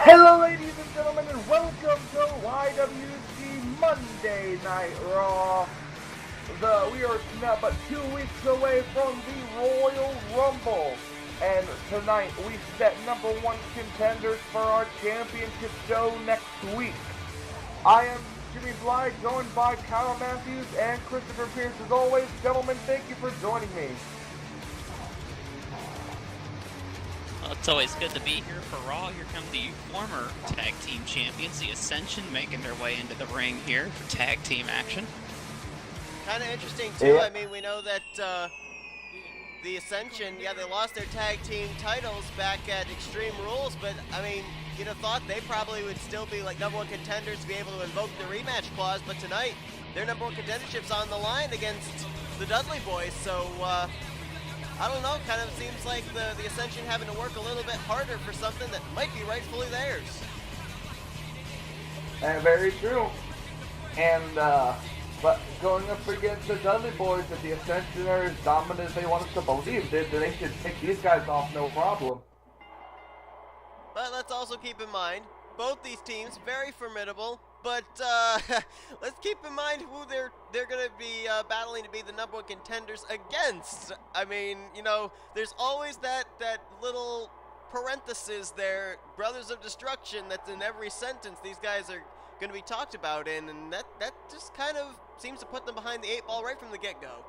Hello, ladies and gentlemen, and welcome to y.W.c Monday Night Raw. We are now but 2 weeks away from the Royal Rumble, and tonight we set #1 contenders for our championship show next week. I am Jimmy Blythe, joined by Kyle Matthews and Christopher Pierce. As always, gentlemen, thank you for joining me. Well, it's always good to be here for Raw. Here come the former tag team champions, the Ascension, making their way into the ring here for tag team action. Kind of interesting, too. Yeah. I mean, we know that the Ascension, they lost their tag team titles back at Extreme Rules, but, I mean, you'd have thought they probably would still be, like, #1 contenders to be able to invoke the rematch clause, but tonight, their #1 contendership's on the line against the Dudley Boys, so, I don't know, kind of seems like the Ascension having to work a little bit harder for something that might be rightfully theirs. Very true. And, but going up against the Dudley Boys, if the Ascension are as dominant as they want us to believe, they should pick these guys off no problem. But let's also keep in mind, both these teams, very formidable, but let's keep in mind who they're going to be battling to be the #1 contenders against. I mean, there's always that little parenthesis there, Brothers of Destruction, that's in every sentence these guys are going to be talked about in, and that just kind of seems to put them behind the 8 ball right from the get-go.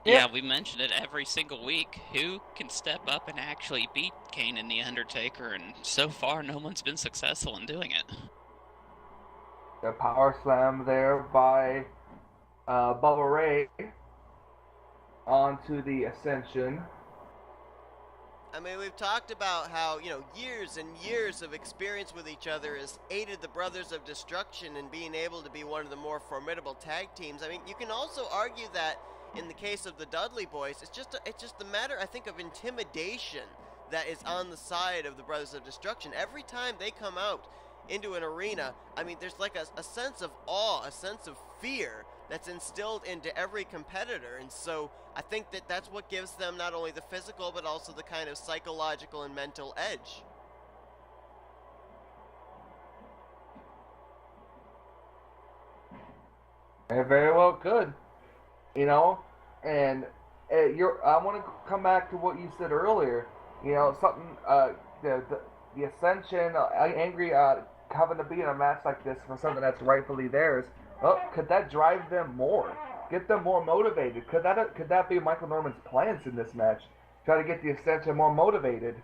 Yeah, we mention it every single week. Who can step up and actually beat Kane and The Undertaker, and so far no one's been successful in doing it. The power slam there by Bubba Ray onto the Ascension. I mean, we've talked about how, years and years of experience with each other has aided the Brothers of Destruction in being able to be one of the more formidable tag teams. I mean, you can also argue that in the case of the Dudley Boys, it's just a matter, I think, of intimidation that is on the side of the Brothers of Destruction. Every time they come out into an arena, I mean, there's like a sense of awe, a sense of fear that's instilled into every competitor, and so I think that's what gives them not only the physical but also the kind of psychological and mental edge. And very well could, and I want to come back to what you said earlier. Something the Ascension angry having to be in a match like this for something that's rightfully theirs. Oh, could that drive them more? Get them more motivated? Could that be Michael Norman's plans in this match? Try to get the Ascension more motivated.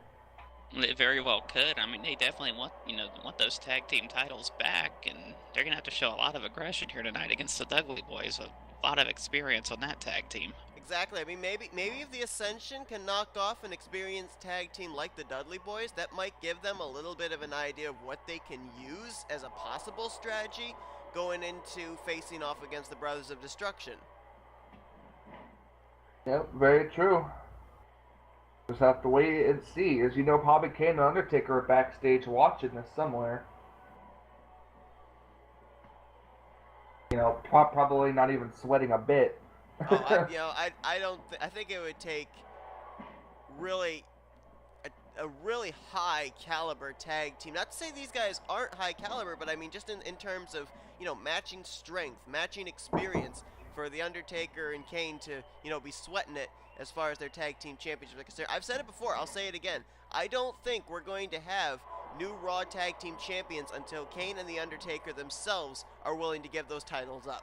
It very well could. I mean, they definitely want those tag team titles back, and they're gonna have to show a lot of aggression here tonight against the Dudley Boys. A lot of experience on that tag team. Exactly. I mean, maybe if the Ascension can knock off an experienced tag team like the Dudley Boys, that might give them a little bit of an idea of what they can use as a possible strategy going into facing off against the Brothers of Destruction. Yep, very true. Just have to wait and see. As you know, probably Kane and Undertaker are backstage watching this somewhere. Probably not even sweating a bit. I think it would take really a really high caliber tag team. Not to say these guys aren't high caliber, but I mean just in terms of, matching strength, matching experience for the Undertaker and Kane to, be sweating it as far as their tag team championships are concerned. I've said it before, I'll say it again. I don't think we're going to have new Raw tag team champions until Kane and the Undertaker themselves are willing to give those titles up.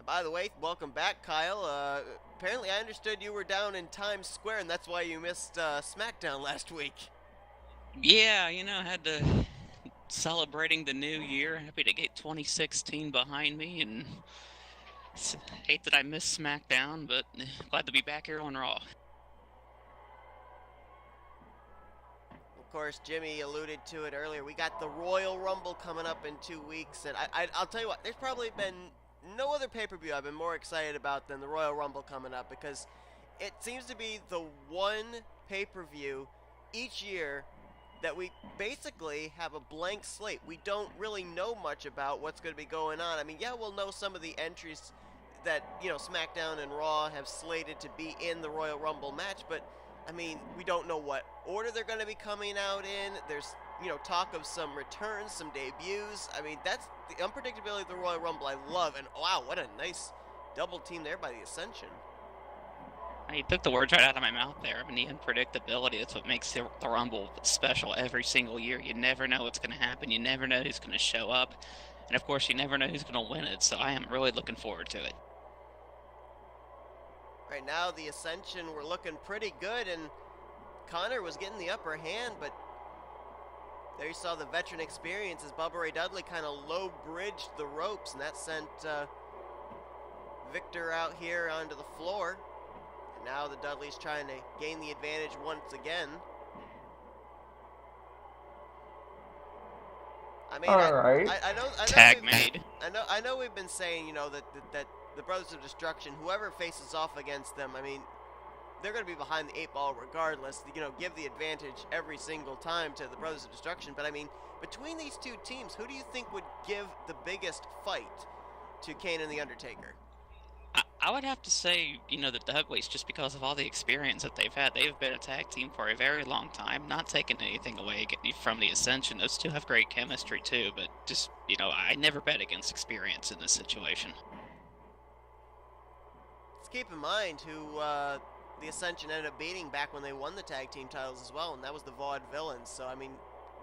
By the way, welcome back, Kyle. Apparently I understood you were down in Times Square, and that's why you missed SmackDown last week. Yeah, I had to celebrating the new year. Happy to get 2016 behind me, and hate that I missed SmackDown, but glad to be back here on Raw. Of course, Jimmy alluded to it earlier. We got the Royal Rumble coming up in 2 weeks, and I'll tell you what, there's probably been no other pay-per-view I've been more excited about than the Royal Rumble coming up, because it seems to be the one pay-per-view each year that we basically have a blank slate. We don't really know much about what's going to be going on. I mean, yeah, we'll know some of the entries that, you know, SmackDown and Raw have slated to be in the Royal Rumble match, but I mean, we don't know what order they're going to be coming out in. There's, you know, talk of some returns, some debuts. I mean, that's the unpredictability of the Royal Rumble I love. And wow, what a nice double team there by the Ascension. You took the words right out of my mouth there. I mean, the unpredictability, that's what makes the Rumble special every single year. You never know what's going to happen. You never know who's going to show up. And of course, you never know who's going to win it. So I am really looking forward to it. Right now, the Ascension were looking pretty good, and Connor was getting the upper hand, but there you saw the veteran experience as Bubba Ray Dudley kind of low-bridged the ropes, and that sent Victor out here onto the floor. And now the Dudleys trying to gain the advantage once again. I mean, I know tag made. I know we've been saying, you know, that the Brothers of Destruction, whoever faces off against them, I mean, they're going to be behind the 8 ball regardless. You know, give the advantage every single time to the Brothers of Destruction. But I mean, between these two teams, who do you think would give the biggest fight to Kane and the Undertaker? I would have to say, you know, the Dudleys, just because of all the experience that they've had. They've been a tag team for a very long time, not taking anything away from the Ascension. Those two have great chemistry too, but just, you know, I never bet against experience in this situation. Let's keep in mind who the Ascension ended up beating back when they won the tag team titles as well, and that was the Vaudevillains. So, I mean,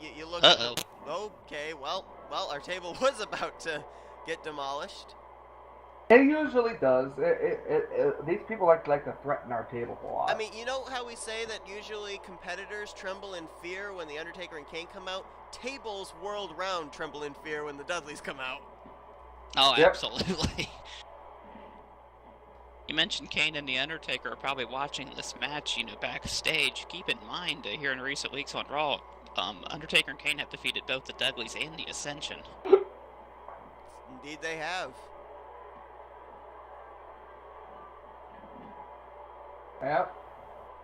you look at... Okay, well, our table was about to get demolished. It usually does. These people like to threaten our table a lot. I mean, you know how we say that usually competitors tremble in fear when the Undertaker and Kane come out? Tables world round tremble in fear when the Dudleys come out. Oh, yep. Absolutely. You mentioned Kane and the Undertaker are probably watching this match, you know, backstage. Keep in mind, here in recent weeks on Raw, Undertaker and Kane have defeated both the Dudleys and the Ascension. Indeed they have. Yep.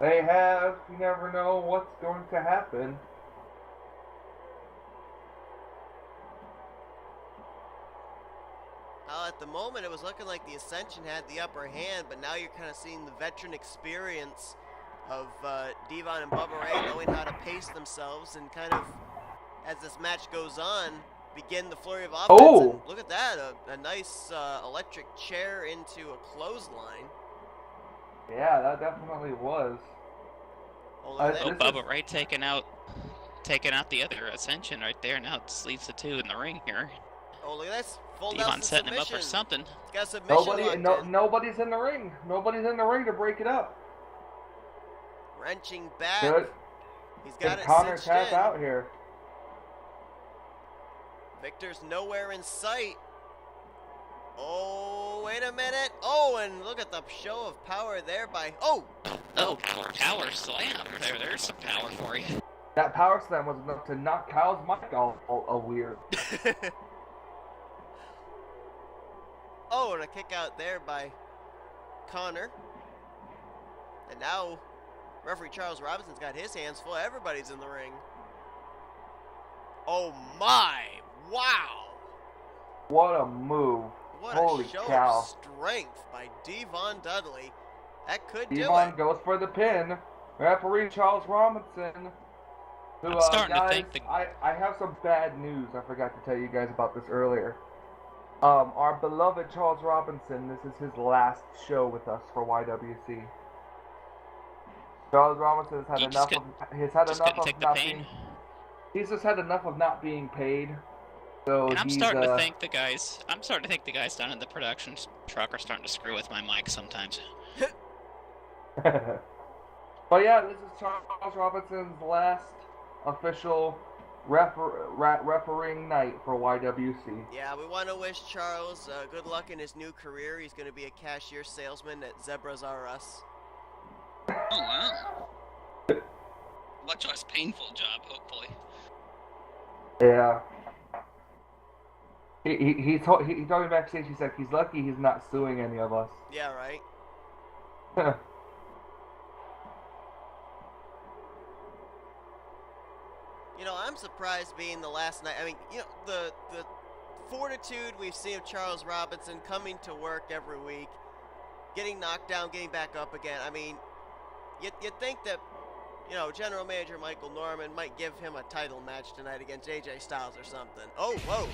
They have. You never know what's going to happen. At the moment, it was looking like the Ascension had the upper hand, but now you're kind of seeing the veteran experience of Devon and Bubba Ray knowing how to pace themselves and kind of, as this match goes on, begin the flurry of offense. Oh! And look at that, a nice electric chair into a clothesline. Yeah, that definitely was. Bubba Ray taking out the other Ascension right there. Now it leaves the two in the ring here. Oh, look at this. Full Devon setting submission. him up for something. He's got a submission nobody's in the ring. Nobody's in the ring to break it up. Wrenching back. Good. He's got it Connor cinched tap in. out here. Victor's nowhere in sight. Oh, wait a minute. Oh, and look at the show of power there by... Oh! Oh, power slam. There's some power for you. That power slam was enough to knock Kyle's mic all weird. Oh, and a kick out there by Connor. And now, referee Charles Robinson's got his hands full. Everybody's in the ring. Oh my! Wow! What a move. What Holy a show cow. of strength by Devon Dudley. That could do it. Devon goes for the pin. Referee Charles Robinson. Who, I'm starting guys, to think I have some bad news. I forgot to tell you guys about this earlier. Our beloved Charles Robinson, this is his last show with us for y.W.c. Charles Robinson has had enough of not being paid. So and I'm starting to think the guys down in the production truck are starting to screw with my mic sometimes. But yeah, this is Charles Robinson's last official refereeing night for YWC. Yeah, we want to wish Charles good luck in his new career. He's going to be a cashier salesman at Zebras R Us. Oh, wow. Much less painful job, hopefully. Yeah. He told me backstage, he said he's lucky he's not suing any of us. Yeah, right? You know, I'm surprised being the last night. I mean, you know, the fortitude we've seen of Charles Robinson coming to work every week, getting knocked down, getting back up again. I mean, you'd think that, you know, General Manager Michael Norman might give him a title match tonight against AJ Styles or something. Oh, whoa.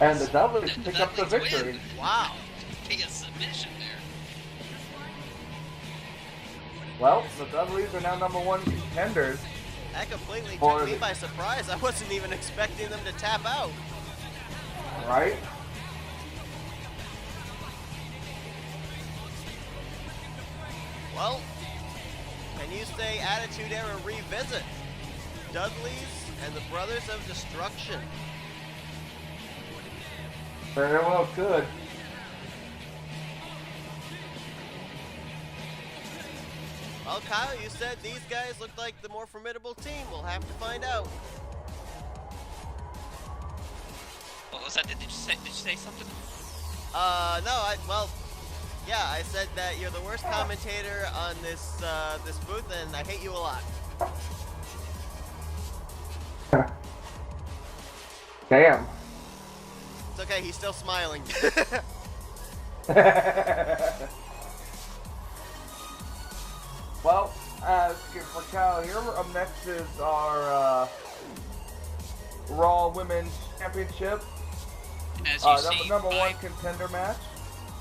And the Dudleys pick up the victory. Win. Wow. Via submission there. Well, the Dudleys are now #1 contenders. That completely took me by surprise. I wasn't even expecting them to tap out. Right? Well, can you say Attitude Era revisit? Dudleys and the Brothers of Destruction. Very well could. Well, Kyle, you said these guys looked like the more formidable team. We'll have to find out. What was that? Did you say something? No, yeah, I said that you're the worst commentator on this this booth, and I hate you a lot. Damn. It's okay, he's still smiling. Well, for Kyle here, up next is our Raw Women's Championship. And as you see, number one contender match.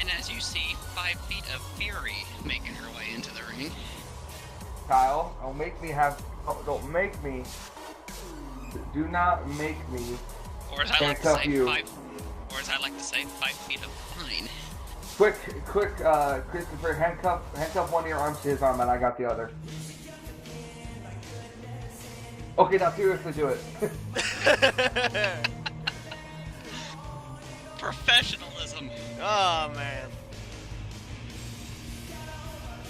And as you see, 5 feet of Fury making her way into the ring. Kyle, do not make me. Or as I like to say, 5 feet of pine. Quick, Christopher, handcuff one of your arms to his arm, and I got the other. Okay, now seriously, do it. Professionalism. Oh, man.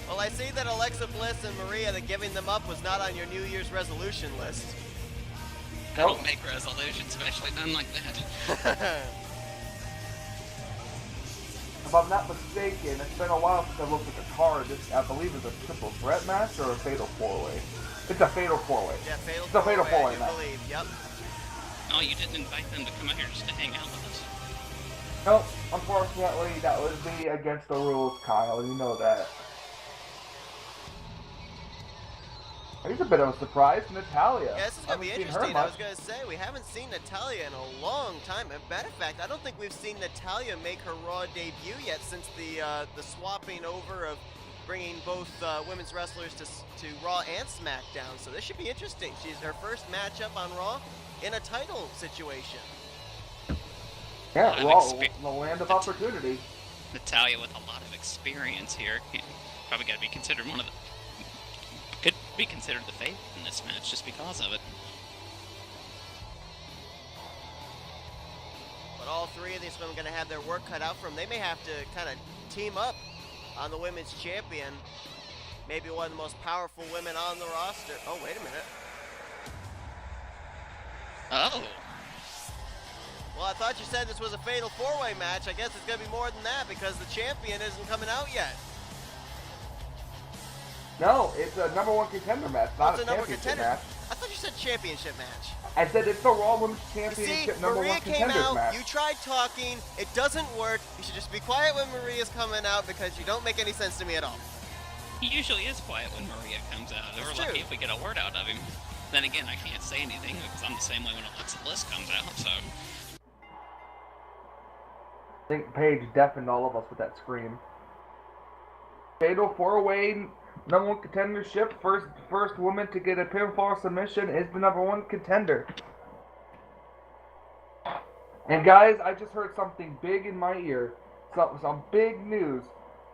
Well, I see that Alexa Bliss and Maria, that giving them up was not on your New Year's resolution list. I don't make resolutions, especially none like that. If I'm not mistaken, it's been a while since I looked at the card. I believe it's a triple threat match or a fatal four-way. It's a fatal four-way. Yeah, fatal it's a fatal four-way I match. believe, yep. Oh, you didn't invite them to come out here just to hang out with us? Nope, unfortunately, that would be against the rules, Kyle. You know that. He's a bit of a surprise, Natalya. Yeah, this is going to be interesting. I was going to say, we haven't seen Natalya in a long time. As a matter of fact, I don't think we've seen Natalya make her Raw debut yet since the swapping over of bringing both women's wrestlers to Raw and SmackDown. So this should be interesting. She's her first matchup on Raw in a title situation. Yeah, Raw, the land of opportunity. Natalya with a lot of experience here. Probably got to be considered could be considered the favorite in this match just because of it. But all three of these women are going to have their work cut out for them. They may have to kind of team up on the women's champion. Maybe one of the most powerful women on the roster. Oh, wait a minute. Oh. Well, I thought you said this was a fatal four-way match. I guess it's going to be more than that because the champion isn't coming out yet. No, it's a #1 contender match, not a number championship contender match. I thought you said championship match. I said it's the Raw Women's Championship See, #1 Maria came contenders out, match. you tried talking, it doesn't work. You should just be quiet when Maria's coming out because you don't make any sense to me at all. He usually is quiet when Maria comes out. We're lucky if we get a word out of him. Then again, I can't say anything because I'm the same way when Alexa Bliss comes out, so... I think Paige deafened all of us with that scream. Fatal four-way #1 contendership. First woman to get a pinfall submission is the #1 contender. And guys, I just heard something big in my ear. Some big news.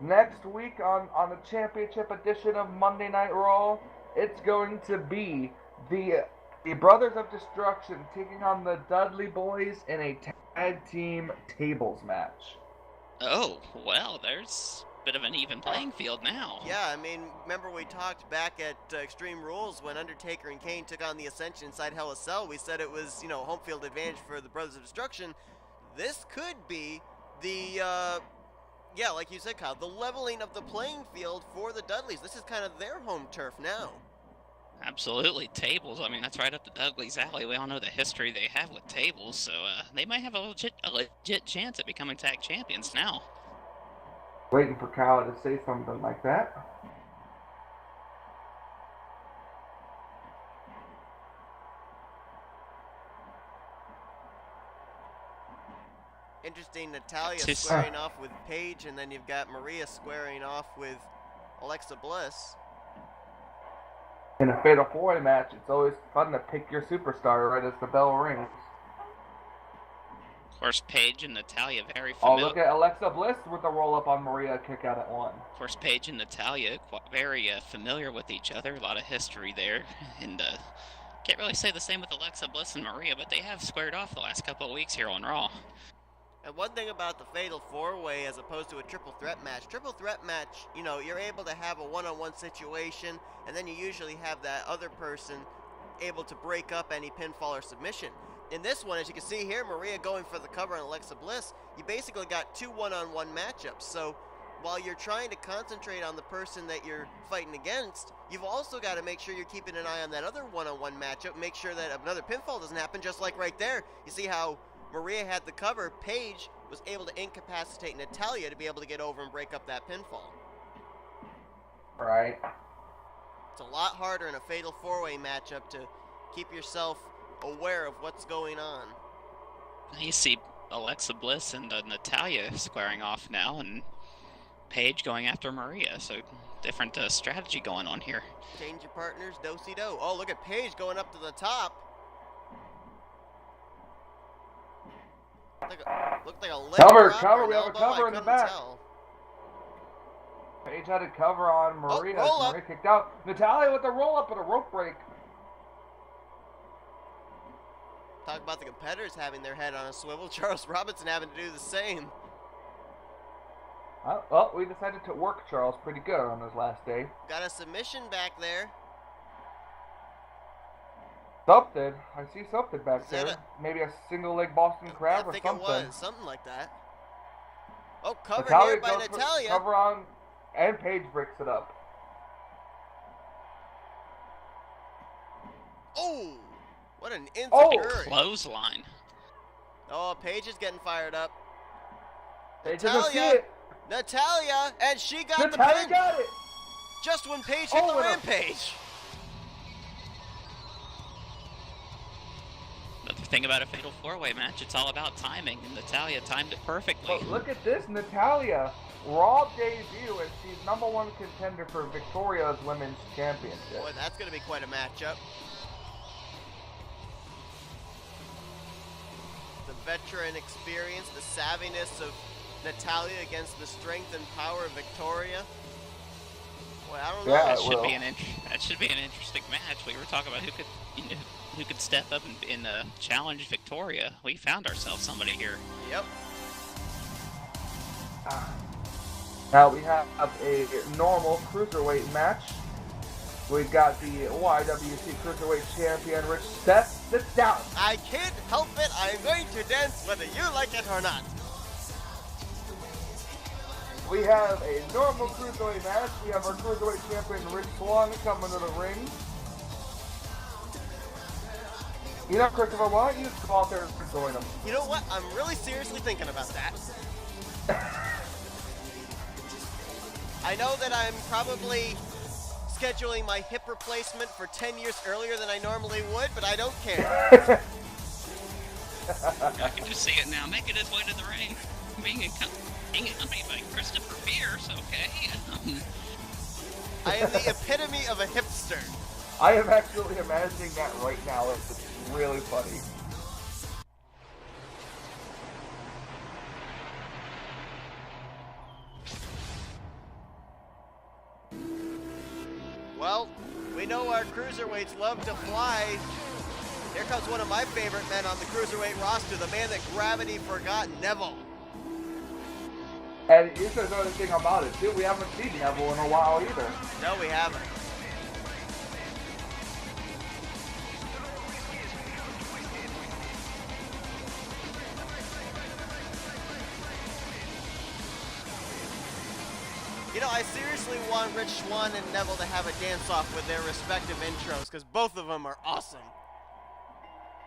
Next week on the championship edition of Monday Night Raw, it's going to be the The Brothers of Destruction taking on the Dudley Boys in a tag team tables match. Oh, well, there's a bit of an even playing field now. Yeah, I mean, remember we talked back at Extreme Rules when Undertaker and Kane took on the Ascension inside Hell in a Cell. We said it was, home field advantage for the Brothers of Destruction. This could be the, like you said, Kyle, the leveling of the playing field for the Dudleys. This is kind of their home turf now. Absolutely, tables. I mean, that's right up the Dudley's alley. We all know the history they have with tables, so they might have a legit chance at becoming tag champions now. Waiting for Kyle to say something like that. Interesting, Natalia squaring off with Paige, and then you've got Maria squaring off with Alexa Bliss. In a Fatal 4-Way match, it's always fun to pick your superstar right as the bell rings. Of course, Paige and Natalia very familiar. Oh, look at Alexa Bliss with the roll-up on Maria, kick out at 1. Of course, Paige and Natalia very familiar with each other. A lot of history there, and can't really say the same with Alexa Bliss and Maria, but they have squared off the last couple of weeks here on Raw. And one thing about the Fatal 4-Way as opposed to a Triple Threat match, you're able to have a one-on-one situation, and then you usually have that other person able to break up any pinfall or submission. In this one, as you can see here, Maria going for the cover on Alexa Bliss, you basically got 2 one-on-one matchups. So while you're trying to concentrate on the person that you're fighting against, you've also got to make sure you're keeping an eye on that other one-on-one matchup, make sure that another pinfall doesn't happen, just like right there. You see how Maria had the cover, Paige was able to incapacitate Natalia to be able to get over and break up that pinfall. Right. It's a lot harder in a Fatal 4-Way matchup to keep yourself aware of what's going on. You see Alexa Bliss and Natalia squaring off now, and Paige going after Maria, so different strategy going on here. Change your partners, do-si-do. Oh, look at Paige going up to the top. Looked like a leg Cover, we have a elbow. cover in the back. Tell. Paige had a cover on Maria. Roll Maria kicked out. Natalia with a roll-up and a rope break. Talk about the competitors having their head on a swivel. Charles Robinson having to do the same. Well, we decided to work Charles pretty good on his last day. Got a submission back there. Something. I see something back that there. Maybe a single leg Boston Crab or something. I think it was. Something like that. Oh, cover Natalia here by Natalia. Cover on, and Paige breaks it up. Oh, what an insecurity. Clothesline. Oh, Paige is getting fired up. Paige doesn't see it. Natalia, and she got the Natalia pin. got it. Just when Paige hit the rampage. Another thing about a Fatal 4-Way match, it's all about timing, and Natalia timed it perfectly. But look at this, Natalia. Raw debut, and she's #1 contender for Victoria's Women's Championship. Boy, that's going to be quite a matchup. The veteran experience, the savviness of Natalia against the strength and power of Victoria. Boy, I don't know. Yeah, that should be an interesting match. We were talking about who could step up and challenge Victoria. We found ourselves somebody here. Yep. Now we have a normal cruiserweight match. We've got the y.W.c Cruiserweight Champion, Rich Seth. Sit down. I can't help it. I'm going to dance whether you like it or not. We have a normal cruiserweight match. We have our cruiserweight champion, Rich Swan, coming to the ring. You know, Christopher, why don't you just go out there and join them? You know what? I'm really seriously thinking about that. I know that I'm probably scheduling my hip replacement for 10 years earlier than I normally would, but I don't care. I can just see it now, making his way to the ring, being accompanied by Christopher Pierce, okay? I am the epitome of a hipster. I am actually imagining that right now. It's really funny. Well, we know our cruiserweights love to fly, Here comes one of my favorite men on the Cruiserweight roster, the man that gravity forgot, Neville. And here's another thing about it, too. We haven't seen Neville in a while either. No, we haven't. You know, I seriously want Rich Swann and Neville to have a dance-off with their respective intros, because both of them are awesome.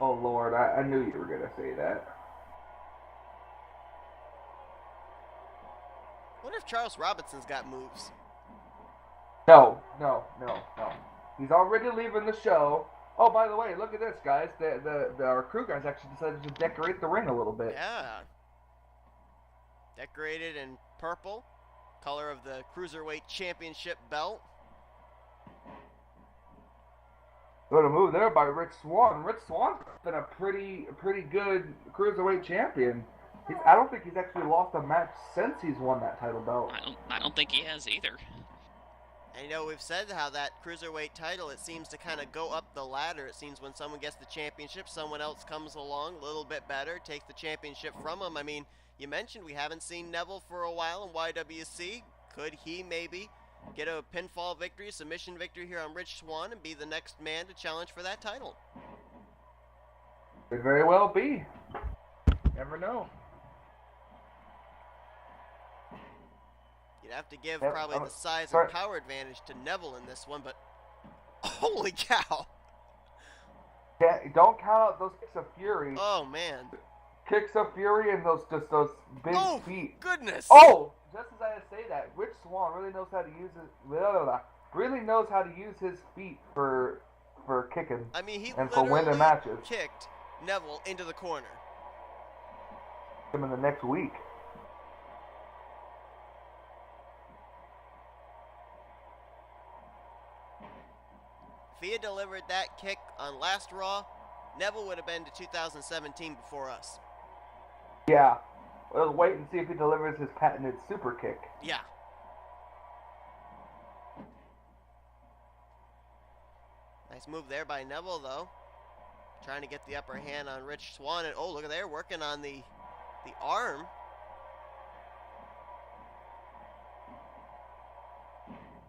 Oh, Lord, I knew you were going to say that. I wonder if Charles Robinson's got moves. No. He's already leaving the show. Oh, by the way, look at this, guys. Our crew guys actually decided to decorate the ring a little bit. Yeah. Decorated in purple. Color of the Cruiserweight Championship belt. What a move there by Rich Swann. Rich Swann's been a pretty good Cruiserweight champion. I don't think he's actually lost a match since he's won that title belt. I don't think he has either. And you know, we've said how that Cruiserweight title, it seems to kind of go up the ladder. It seems when someone gets the championship, someone else comes along a little bit better, takes the championship from him. I mean, you mentioned we haven't seen Neville for a while in y.W.c. Could he maybe get a pinfall victory, submission victory here on Rich Swann and be the next man to challenge for that title? Could very well be. Never know. You'd have to give Yep, probably the size sorry. and power advantage to Neville in this one, but holy cow! Don't count out those kicks of fury. Oh man! Kicks of fury and those big Oh feet. goodness! Oh, just as I say that, Rich Swann really knows how to use his feet for kicking. I mean, he and for winning literally matches. kicked Neville into the corner. Him in the next week. If he had delivered that kick on last Raw, Neville would have been to 2017 before us. Yeah. We'll wait and see if he delivers his patented super kick. Yeah. Nice move there by Neville, though. Trying to get the upper hand on Rich Swann. And oh, look at there, working on the arm.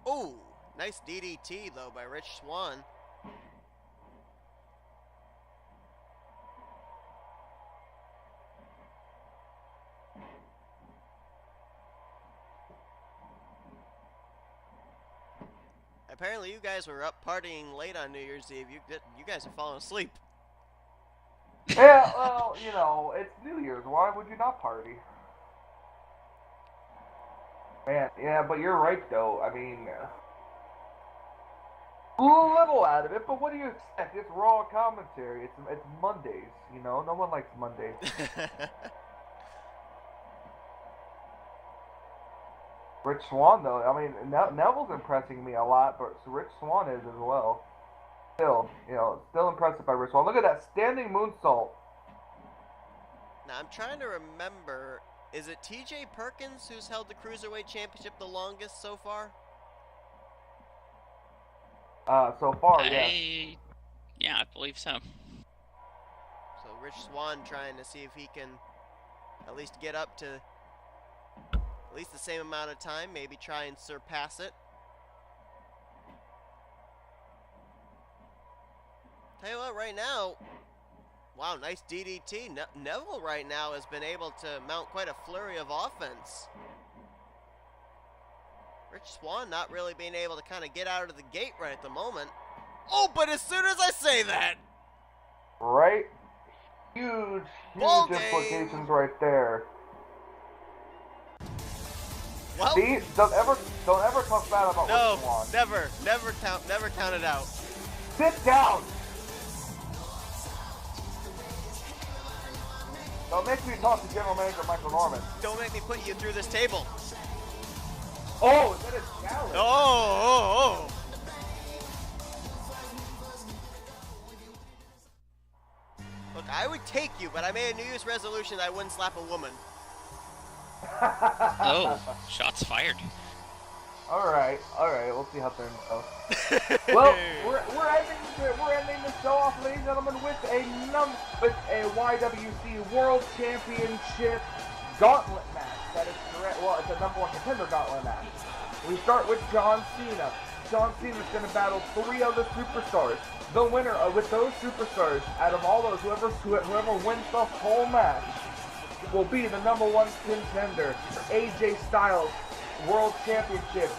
Oh, nice DDT, though, by Rich Swann. Apparently, you guys were up partying late on New Year's Eve. You guys are falling asleep. Yeah, well, you know, it's New Year's. Why would you not party? Man, yeah, but you're right, though. I mean, a little out of it, but what do you expect? It's Raw commentary. It's Mondays, you know? No one likes Mondays. Rich Swann, though, I mean, Neville's impressing me a lot, but Rich Swann is as well. Still impressive by Rich Swann. Look at that standing moonsault. Now, I'm trying to remember, is it TJ Perkins who's held the Cruiserweight Championship the longest so far? So far, yeah. Yeah, I believe so. So Rich Swann trying to see if he can at least get up to at least the same amount of time, maybe try and surpass it. Tell you what, right now, wow, nice DDT. Neville right now has been able to mount quite a flurry of offense. Rich Swann not really being able to kind of get out of the gate right at the moment. Oh, but as soon as I say that, right? Huge implications right there. Well, see, don't ever talk bad about Rich Swann. Never count it out. Sit down. Don't make me talk to General Manager Michael Norman. Don't make me put you through this table. Oh, is that a challenge? Oh. Look, I would take you, but I made a New Year's resolution I wouldn't slap a woman. Oh, shots fired. All right. We'll see how things go. Well, we're ending the show off, ladies and gentlemen, with a y.W.c World Championship Gauntlet match. That is correct. Well, it's a number one contender gauntlet match. We start with John Cena. John Cena is going to battle 3 other superstars. The winner with those superstars, out of all those, whoever wins the whole match, will be the number one contender for AJ Styles World Championship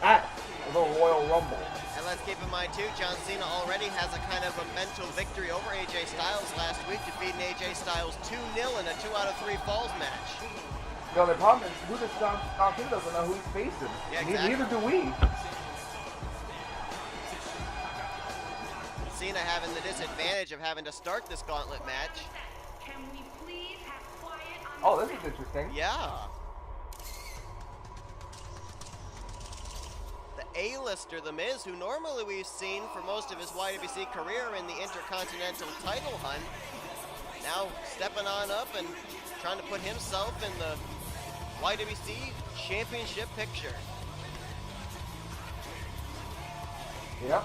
at the Royal Rumble. And let's keep in mind, too, John Cena already has a kind of a mental victory over AJ Styles last week, defeating AJ Styles 2-0 in a 2 out of 3 falls match. No, the problem is, John Cena doesn't know who he's facing. Yeah, exactly. Neither do we. Cena having the disadvantage of having to start this gauntlet match. Can we please have quiet on Oh, this is interesting. Yeah. The A-lister, The Miz, who normally we've seen for most of his y.W.c career in the Intercontinental title hunt, now stepping on up and trying to put himself in the y.W.c championship picture. Yep.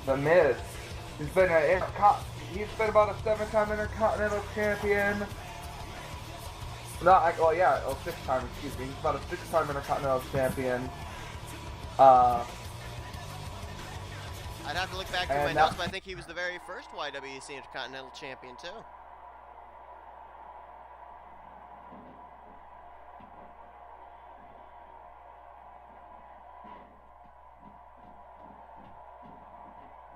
The Miz. He's been about a 7-time Intercontinental Champion. Not, well, yeah, 6-time, excuse me. He's about a 6-time Intercontinental Champion. I'd have to look back through my notes, but I think he was the very first y.W.c Intercontinental Champion, too.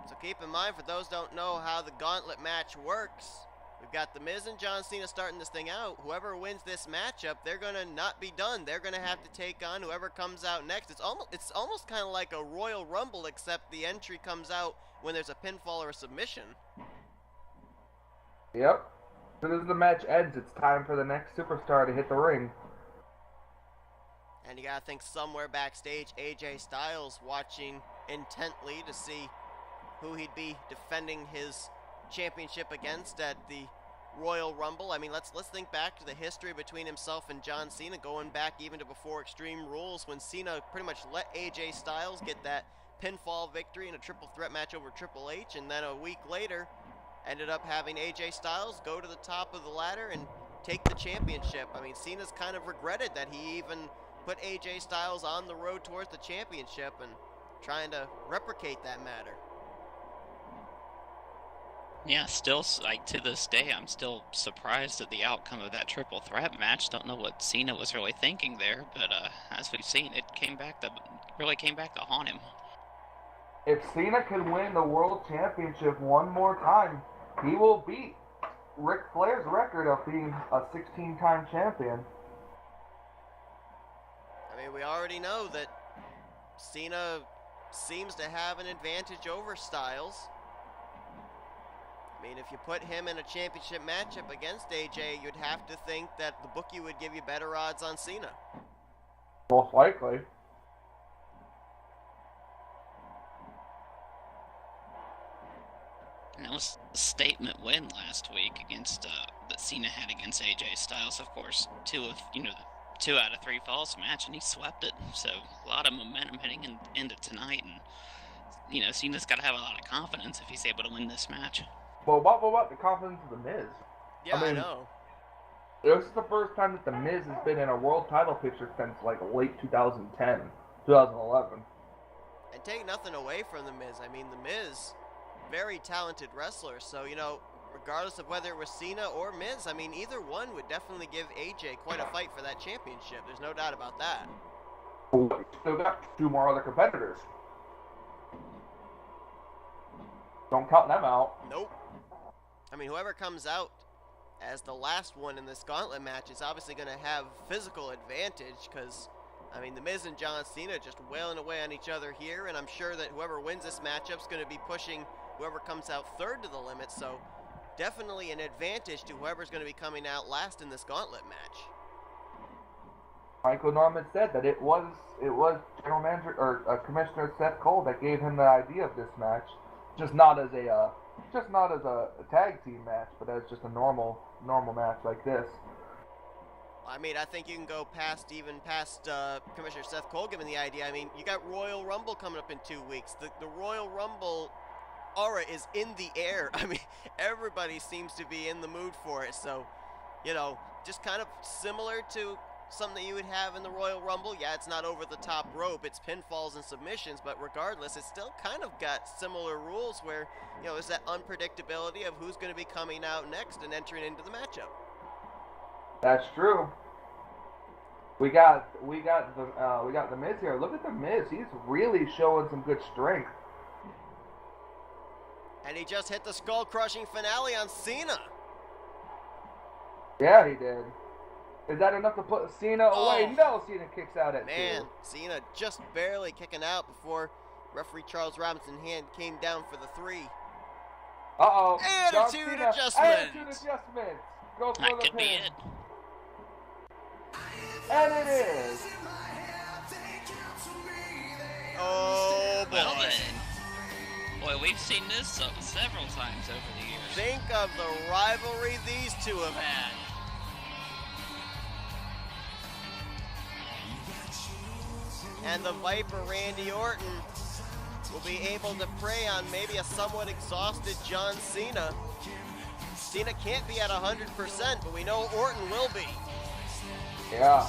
So keep in mind, for those who don't know how the gauntlet match works, we've got The Miz and John Cena starting this thing out. Whoever wins this matchup, they're going to not be done. They're going to have to take on whoever comes out next. It's almost kind of like a Royal Rumble, except the entry comes out when there's a pinfall or a submission. Yep. As soon as the match ends, it's time for the next superstar to hit the ring. And you got to think somewhere backstage, AJ Styles watching intently to see who he'd be defending his championship against at the Royal Rumble. I mean, let's think back to the history between himself and John Cena, going back even to before Extreme Rules, when Cena pretty much let AJ Styles get that pinfall victory in a triple threat match over Triple H, and then a week later ended up having AJ Styles go to the top of the ladder and take the championship. I mean, Cena's kind of regretted that he even put AJ Styles on the road towards the championship and trying to replicate that matter. Yeah, still, like, to this day, I'm still surprised at the outcome of that triple threat match. Don't know what Cena was really thinking there, but as we've seen, it really came back to haunt him. If Cena can win the World Championship one more time, he will beat Ric Flair's record of being a 16-time champion. I mean, we already know that Cena seems to have an advantage over Styles. I mean, if you put him in a championship matchup against AJ, you'd have to think that the bookie would give you better odds on Cena. Most likely. And it was a statement win last week against that Cena had against AJ Styles, of course. 2 out of 3 falls match, and he swept it. So a lot of momentum heading into tonight, and Cena's got to have a lot of confidence if he's able to win this match. Well, what? The confidence of The Miz. Yeah, I know. This is the first time that The Miz has been in a world title picture since, like, late 2010, 2011. And take nothing away from The Miz. I mean, The Miz, very talented wrestler. So, regardless of whether it was Cena or Miz, I mean, either one would definitely give AJ quite a fight for that championship. There's no doubt about that. Still got 2 more other competitors. Don't count them out. Nope. I mean, whoever comes out as the last one in this gauntlet match is obviously going to have physical advantage because, I mean, The Miz and John Cena just wailing away on each other here, and I'm sure that whoever wins this matchup is going to be pushing whoever comes out third to the limit, so definitely an advantage to whoever's going to be coming out last in this gauntlet match. Michael Norman said that it was General Manager or Commissioner Seth Cole that gave him the idea of this match, just not as a tag team match, but as just a normal match like this. I mean, I think you can go past Commissioner Seth Cole giving the idea. I mean, you got Royal Rumble coming up in 2 weeks. The Royal Rumble aura is in the air. I mean, everybody seems to be in the mood for it. So, you know, just kind of similar to something that you would have in the Royal Rumble. Yeah, it's not over the top rope. It's pinfalls and submissions. But regardless, it's still kind of got similar rules where, you know, there's that unpredictability of who's going to be coming out next and entering into the matchup. That's true. We got the Miz here. Look at the Miz. He's really showing some good strength. And he just hit the skull-crushing finale on Cena. Yeah, he did. Is that enough to put Cena away? No, Cena kicks out at 2. Man, Cena just barely kicking out before referee Charles Robinson came down for the 3. Uh-oh. Attitude adjustment. Attitude adjustment. Go for That the could be pin. it. And it is. Oh, boy. Well then. Boy, we've seen this several times over the years. Think of the rivalry these two have had. And the Viper Randy Orton will be able to prey on maybe a somewhat exhausted John Cena. Cena can't be at 100%, but we know Orton will be. Yeah.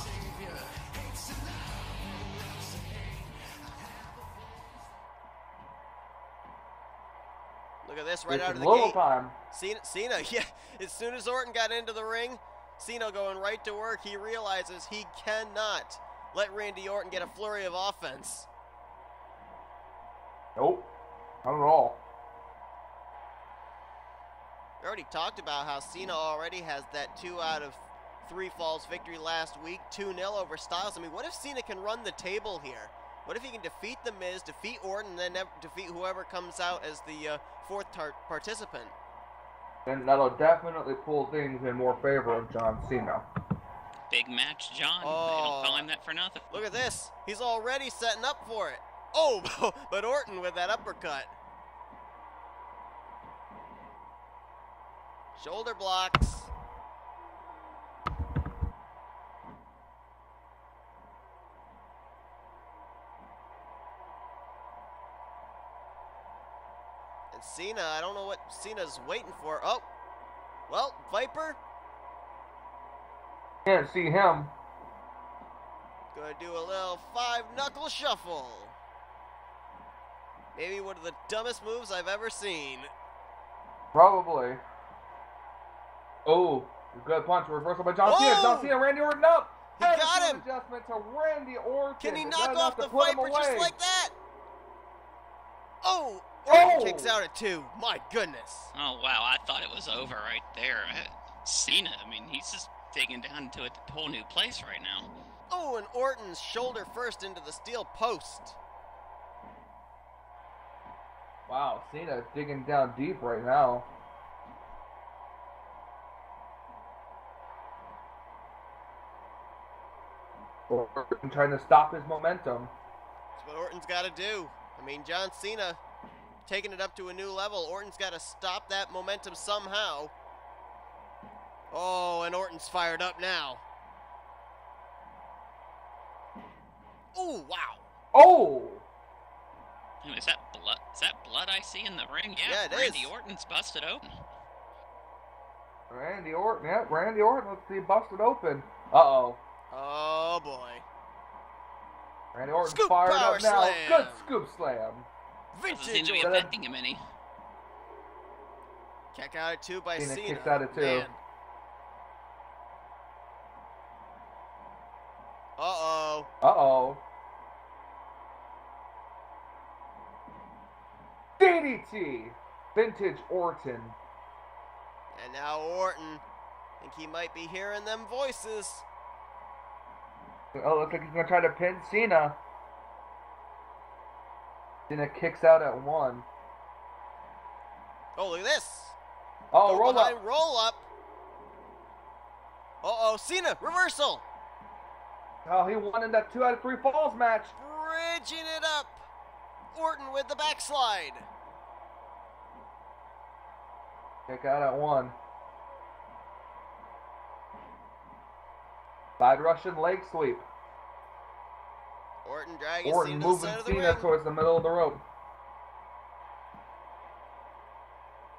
Look at this right It's out of the little gate. time. Cena, yeah, as soon as Orton got into the ring, Cena going right to work, he realizes he cannot let Randy Orton get a flurry of offense. Nope. Not at all. We already talked about how Cena already has that 2 out of 3 falls victory last week, 2-0 over Styles. I mean, what if Cena can run the table here? What if he can defeat The Miz, defeat Orton, and then defeat whoever comes out as the 4th participant? And that'll definitely pull things in more favor of John Cena. Big match, John. Oh. They don't call him that for nothing. Look at this. He's already setting up for it. Oh, but Orton with that uppercut. Shoulder blocks. And Cena, I don't know what Cena's waiting for. Oh, well, Viper. Can't see him. Gonna do a little 5-knuckle shuffle. Maybe one of the dumbest moves I've ever seen. Probably. Oh, good punch. Reversal by John Cena. John Cena, Randy Orton up. He got him. Adjustment to Randy Orton. Can he Is knock that off enough to the put him Viper just away? like that? Oh, Orton Oh. kicks out at 2. My goodness. Oh, wow. I thought it was over right there. Cena, I mean, he's just digging down into a whole new place right now. Oh, and Orton's shoulder first into the steel post. Wow, Cena digging down deep right now. Orton trying to stop his momentum. That's what Orton's got to do. I mean, John Cena taking it up to a new level. Orton's got to stop that momentum somehow. Oh, and Orton's fired up now. Oh, wow. Oh! Ooh, is that blood? Is that blood I see in the ring? Yeah, it Randy is. Orton's busted open. Randy Orton, yeah, Randy Orton looks to be busted open. Uh-oh. Oh, boy. Randy Orton's Scoop fired power up now. slam. Good scoop slam. Doesn't seem Vintage to be Orton. affecting him any. Kick out at 2 by Cena Cena. kicks out at 2. Man. Uh-oh. Uh-oh. DDT. Vintage Orton. And now Orton. I think he might be hearing them voices. Oh, looks like he's going to try to pin Cena. Cena kicks out at 1. Oh, look at this. Oh, Go roll behind, up. roll up. Uh-oh, Cena, reversal. Oh, he won in that 2 out of 3 falls match. Bridging it up. Orton with the backslide. Kick out at 1. Side Russian leg sweep. Orton dragging Orton Cena to the moving center of the Cena ring. towards the middle of the rope.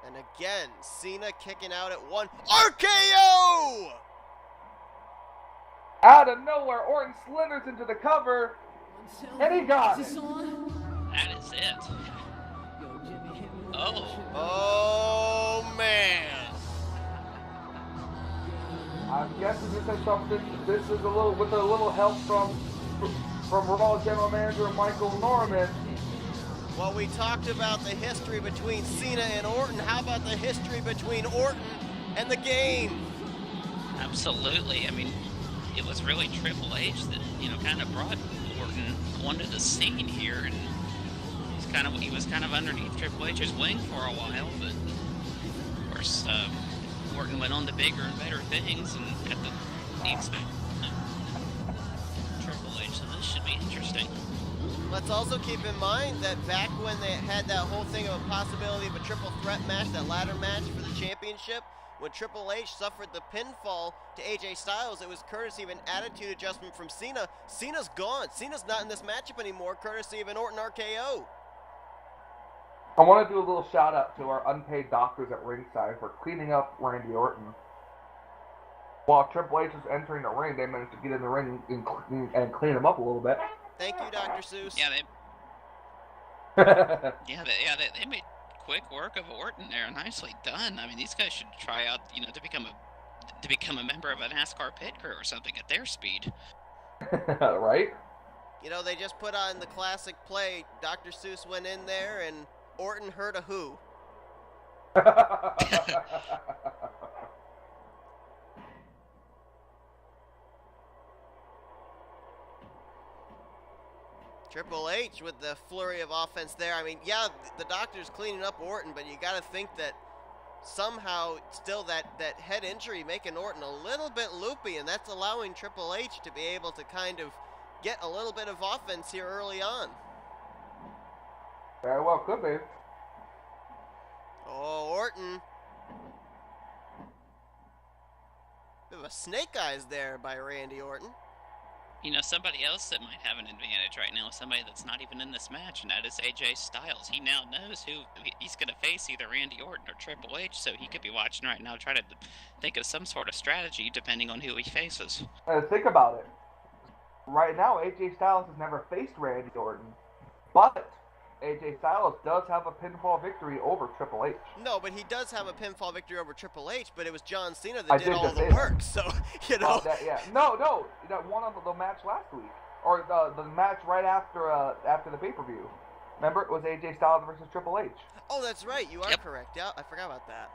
And again, Cena kicking out at one. RKO! Out of nowhere, Orton slithers into the cover, and he got it. That is it. Oh. Oh, man. I'm guessing this is something. This is a little help from Raw General Manager Michael Norman. Well, we talked about the history between Cena and Orton. How about the history between Orton and the Game? Absolutely. I mean, it was really Triple H that, kind of brought Orton onto the scene here, and he was kind of underneath Triple H's wing for a while, but of course, Orton went on to bigger and better things, and at the expense of Triple H, so this should be interesting. Let's also keep in mind that back when they had that whole thing of a possibility of a triple threat match, that ladder match for the championship, when Triple H suffered the pinfall to AJ Styles, it was courtesy of an attitude adjustment from Cena. Cena's gone. Cena's not in this matchup anymore, courtesy of an Orton RKO. I want to do a little shout out to our unpaid doctors at ringside for cleaning up Randy Orton. While Triple H was entering the ring, they managed to get in the ring and clean him up a little bit. Thank you, Dr. Seuss. Yeah, they made quick work of Orton there. Nicely done. I mean, these guys should try out, to become a member of a NASCAR pit crew or something at their speed. Right? They just put on the classic play. Dr. Seuss went in there and Orton heard a who. Triple H with the flurry of offense there. I mean, yeah, the doctor's cleaning up Orton, but you got to think that somehow still that head injury making Orton a little bit loopy, and that's allowing Triple H to be able to kind of get a little bit of offense here early on. Very well, could be. Oh, Orton. Bit of a snake eyes there by Randy Orton. Somebody else that might have an advantage right now is somebody that's not even in this match, and that is AJ Styles. He now knows who he's going to face, either Randy Orton or Triple H, so he could be watching right now trying to think of some sort of strategy depending on who he faces. Think about it. Right now, AJ Styles has never faced Randy Orton, but AJ Styles does have a pinfall victory over Triple H. No, but he does have a pinfall victory over Triple H, but it was John Cena that did all the work, so, No, that one of the match last week, or the match right after the pay-per-view. Remember, it was AJ Styles versus Triple H. Oh, that's right, you are correct. Yeah, I forgot about that.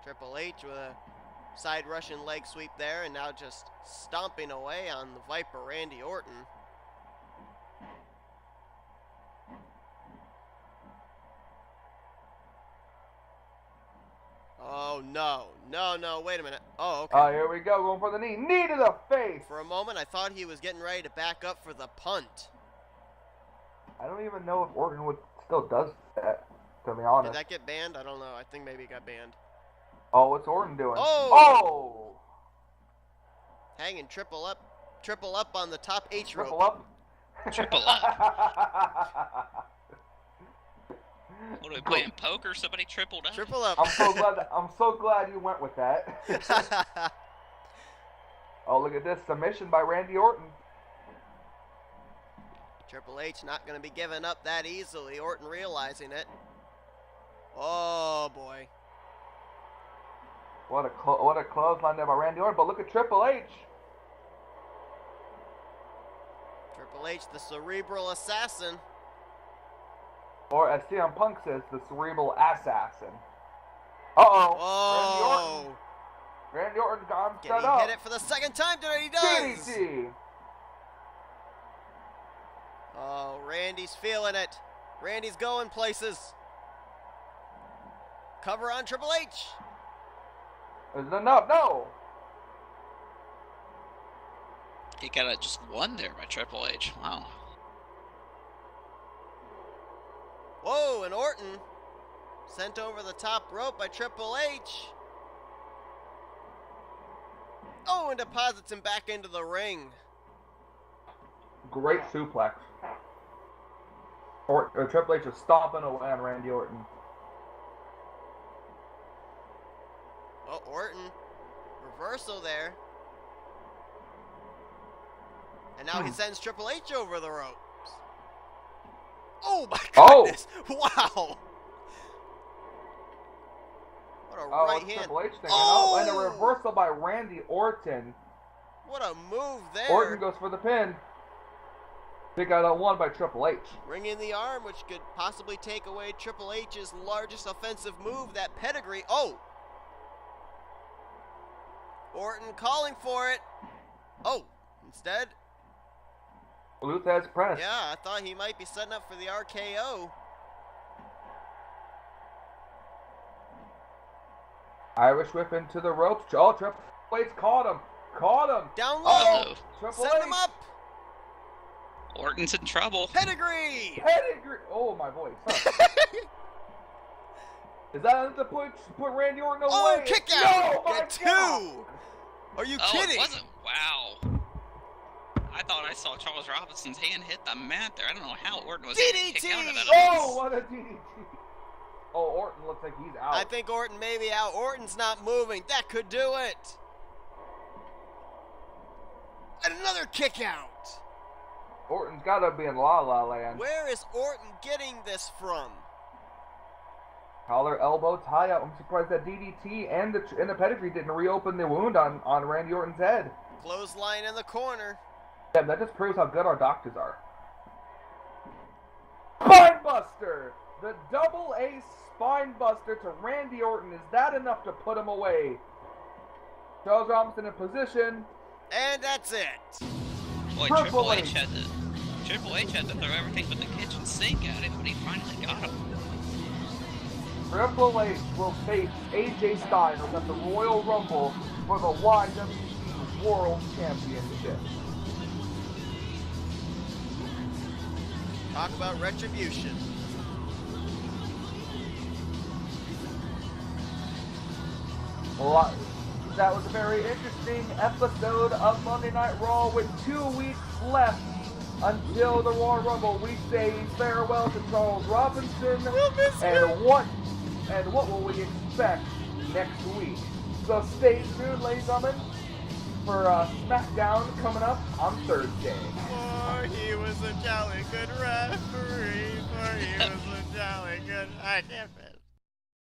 Triple H with a side Russian leg sweep there, and now just stomping away on the Viper Randy Orton. Oh, no, wait a minute. Oh, okay. Oh, here we go, going for the knee. Knee to the face! For a moment, I thought he was getting ready to back up for the punt. I don't even know if Orton still does that, to be honest. Did that get banned? I don't know. I think maybe it got banned. Oh, what's Orton doing? Oh! Hanging triple up on the top H rope. Triple up? Triple up. What are we playing, poker? Somebody tripled up? Triple up. I'm so glad you went with that. Oh, look at this submission by Randy Orton. Triple H not going to be giving up that easily. Orton realizing it. Oh, boy. What a clothesline there by Randy Orton, but look at Triple H. Triple H, the cerebral assassin. Or as CM Punk says, the cerebral assassin. Uh-oh. Oh. Randy Orton got him Can set he up. hit it for the second time today? He does. DDT. Oh, Randy's feeling it. Randy's going places. Cover on Triple H. Is it enough? No. He got just one there by Triple H. Wow. Whoa, and Orton sent over the top rope by Triple H. Oh, and deposits him back into the ring. Great suplex. Triple H is stomping away on Randy Orton. Oh, Orton. Reversal there. And now he sends Triple H over the ropes. Oh my goodness! Wow! What a right hand. Triple H thing. Oh! And a reversal by Randy Orton. What a move there. Orton goes for the pin. Big out on one by Triple H. Ringing the arm, which could possibly take away Triple H's largest offensive move, that pedigree. Oh! Orton calling for it. Oh, instead. Luthez press. Yeah, I thought he might be setting up for the RKO. Irish whip into the ropes. Oh, Triple H caught him. Caught him. Down low. Uh-oh. Triple Set H. him up. Orton's in trouble. Pedigree. Pedigree. Oh, my voice. Huh. Is that enough to put Randy Orton away? Oh, kick out. No, my Get two. God. Are you Oh, kidding? it wasn't. Wow. I thought I saw Charles Robinson's hand hit the mat there. I don't know how Orton was able to kick out of that. Oh, what a DDT. Oh, Orton looks like he's out. I think Orton may be out. Orton's not moving. That could do it. And another kick out. Orton's got to be in La La Land. Where is Orton getting this from? Collar, elbow, tie out. I'm surprised that DDT and the pedigree didn't reopen the wound on Randy Orton's head. Clothesline in the corner. Yeah, that just proves how good our doctors are. Spinebuster! The double ace spinebuster to Randy Orton. Is that enough to put him away? Charles Robinson in position. And that's it. Boy, Triple H had to throw everything but the kitchen sink at him, but he finally got him. Triple H will face AJ Styles at the Royal Rumble for the y.W.c World Championship. Talk about retribution. That was a very interesting episode of Monday Night Raw with 2 weeks left until the Royal Rumble. We say farewell to Charles Robinson. We'll miss him. And what will we expect next week? So stay tuned, ladies and gentlemen, for SmackDown coming up on Thursday. For he was a jolly good referee. For he was a jolly good. I can't.